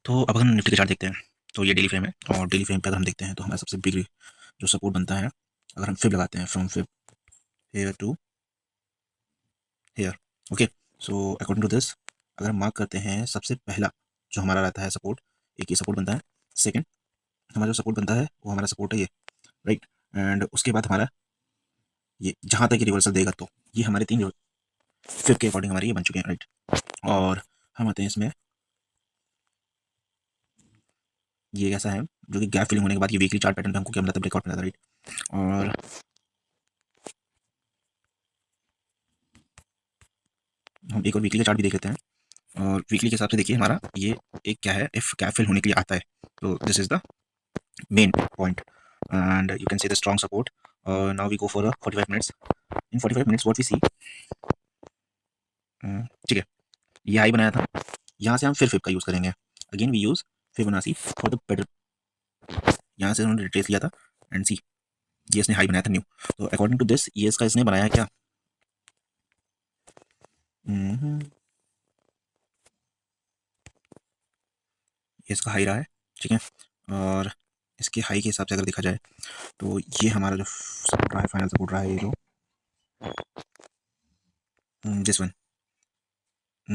तो अब हम निफ्टी के चार्ट देखते हैं। तो ये डेली फ्रेम है और डेली फ्रेम पे अगर हम देखते हैं तो हमारा सबसे बिग जो सपोर्ट बनता है, अगर हम फिब लगाते हैं from fib here to here. Okay, so according to this अगर हम मार्क करते हैं, सबसे पहला जो हमारा रहता है सपोर्ट, एक ये सपोर्ट बनता है। सेकंड हमारा जो सपोर्ट बनता है वो हमारा सपोर्ट है ये, राइट। एंड उसके बाद हमारा ये जहाँ तक ये रिवर्सल देगा, तो ये हमारे तीन फिब के अकॉर्डिंग हमारे ये बन चुके हैं, राइट। और हम आते हैं इसमें, ये ऐसा है जो कि गैप फिलिंग होने के बाद ये वीकली चार्ट पैटर्न पे हमको क्या मिला था, ब्रेकआउट मिला था, राइट। और हम एक और वीकली का चार्ट भी देख लेते हैं। और वीकली के हिसाब से देखिए हमारा ये एक क्या है, इफ गैप फिल होने के लिए आता है तो this is the main point and you can see the strong support. Now we go for 45 minutes. In 45 minutes what we see, ठीक है, ये हाई बनाया था, यहाँ से हम फिर फिब का यूज़ करेंगे। Again we use Fibonacci for the better. यहाँ से उन्होंने रिट्रेस लिया था एंड सी ये इसने हाई बनाया था न्यू। तो अकॉर्डिंग टू दिस ये इसका इसने बनाया क्या, ये इसका हाई रहा है, ठीक है। और इसके हाई के हिसाब से अगर देखा जाए तो ये हमारा जो सपोर्ट रहा है, फाइनल सपोर्ट रहा है, ये जो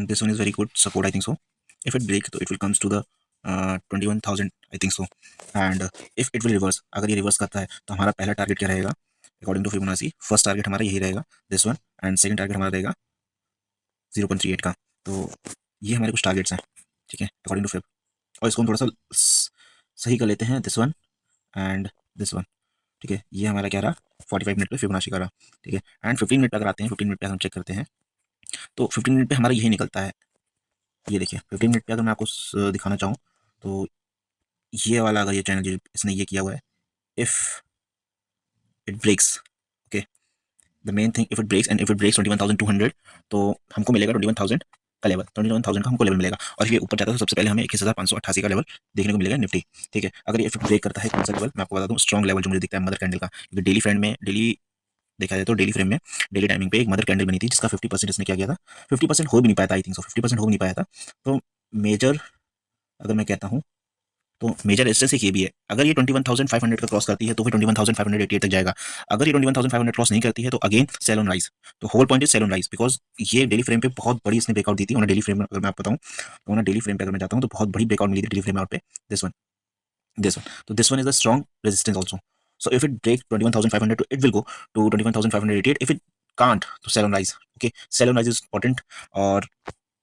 this one is very good support, I think so. If it break तो it will comes to the 21,000 I think so. And if it will reverse, अगर ये रिवर्स करता है तो हमारा पहला टारगेट क्या रहेगा according to Fibonacci, first target हमारा यही रहेगा this one, and second target हमारा रहेगा 0.38 का। तो ये हमारे कुछ टारगेट्स हैं, ठीक है, अकॉर्डिंग टू फिब। और इसको हम थोड़ा सा सही कर लेते हैं, this one and this one, ठीक है। ये हमारा क्या रहा, 45 मिनट पे फिबोनाची का रहा, ठीक है। एंड 15 मिनट पे अगर आते हैं, 15 मिनट पे हम चेक करते हैं तो 15 मिनट पे हमारा यही निकलता है। ये देखिए 15 मिनट पे अगर मैं आपको दिखाना चाहूँ तो ये वाला अगर ये चैनल जो इसने ये किया हुआ है, if it breaks, okay, the main thing if it breaks and if it breaks 21,200 तो हमको मिलेगा 21,000 का लेवल, 21,000 का हमको लेवल मिलेगा। और ये ऊपर जाता है तो सबसे पहले हमें 21,588 का लेवल देखने को मिलेगा निफ्टी, ठीक है। अगर ये इफ इट ब्रेक करता है कौन सा लेवल, मैं आपको बता दूँ, स्ट्रॉन्ग लेवल जो मुझे दिखता है मदर कैंडल का, क्योंकि डेली फ्रेंड में डेली देखा जाए तो डेली फ्रेम में डेली टाइमिंग पे एक मदर कैंडल बनी थी जिसका 50% इसने क्या किया था, 50% हो भी नहीं पाया था, आई थिंक सो 50% हो भी नहीं पाया था। तो मेजर अगर मैं कहता हूँ तो मेजर रेजिस्टेंस एक ये भी है, अगर ये 21,500 का क्रॉस करती है तो फिर 21,588 तक जाएगा। अगर ये 21,500 क्रॉस नहीं करती है तो अगेन सेल ऑन राइज। तो whole point is sell on rise, because ये डेली फ्रेम पे बहुत बड़ी इसने ब्रेकआउट दी थी। और डेली फ्रेम में अगर मैं आपको बताऊं तो डेली फ्रेम पे अगर मैं जाता हूं तो बहुत बड़ी ब्रेकआउट मिली थी डेली फ्रेम आउट पे, दिस वन, दिस वन। तो this one is the strong resistance also. So if it break 21,500 it will go to 21,588। If it can't तो sell on rise, okay, sell on rise is important. और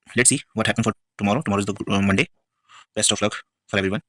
let's see what happen for tomorrow. Tomorrow is the Monday. Best of luck for everyone.